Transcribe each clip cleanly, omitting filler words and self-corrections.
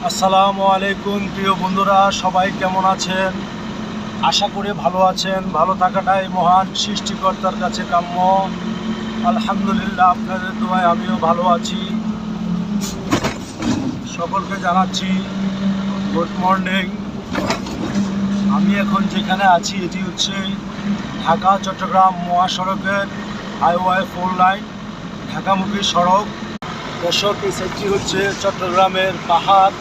আসসালামু আলাইকুম প্রিয় বন্ধুরা, সবাই কেমন আছেন? আশা করি ভালো আছেন। ভালো থাকাটাই মহান সৃষ্টিকর্তার কাছে কাম্য। আলহামদুলিল্লাহ, আপনাদের দোয়ায় আমিও ভালো আছি। সকলকে জানাচ্ছি গুড মর্নিং। আমি এখন যেখানে আছি এটি হচ্ছে ঢাকা চট্টগ্রাম মহাসড়কের হাইওয়ে 4 লাইন ঢাকামুখী সড়ক। দর্শক, এই সাইডটি হচ্ছে চট্টগ্রামের পাহাড়,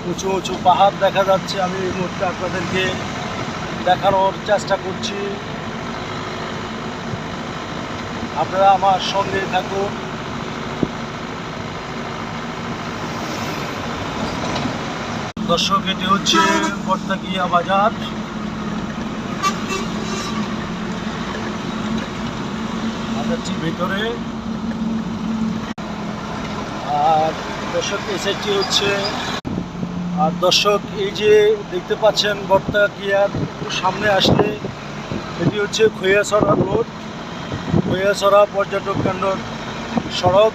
উঁচু উঁচু পাহাড় দেখা যাচ্ছে। আমি এই মুহূর্তে আপনাদেরকে দেখানোর চেষ্টা করছি, আপনারা আমার সঙ্গে থাকুন। দর্শক, এটি হচ্ছে বর্তাকিয়া বাজার। বাজারটি ভিতরে। আর দর্শক, এই সাইডটি হচ্ছে দর্শক, এই যে দেখতে পাচ্ছেন বর্তাকিয়ার সামনে আসলে এটি হচ্ছে খৈয়াছড়া রোড, খৈয়াছড়া পর্যটক কেন্দ্র সড়ক।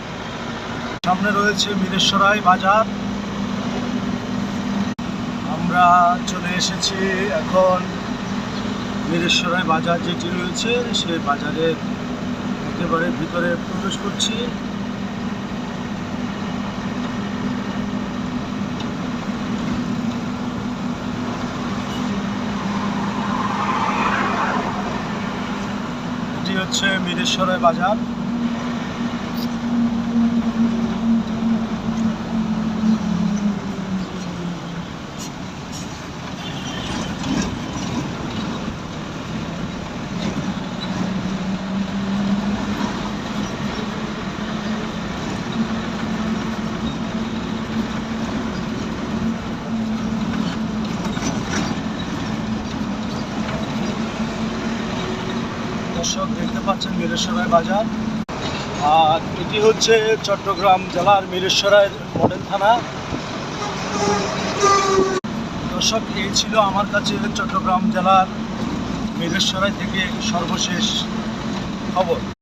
সামনে রয়েছে মিরেশ্বরাই বাজার। আমরা চলে এসেছি এখন মিরেশ্বরাই বাজার যেটি রয়েছে সেই বাজারের একেবারে ভিতরে প্রবেশ করছি। এটি হচ্ছে মিরেশ্বরাই বাজার। দর্শক, দেখতে পাচ্ছেন মিরেশ্বরাই বাজার। আর এটি হচ্ছে চট্টগ্রাম জেলার মিরেশ্বরাই মডেল থানা। দর্শক, এই ছিল আমার কাছে চট্টগ্রাম জেলার মিরেশ্বরাই থেকে সর্বশেষ খবর।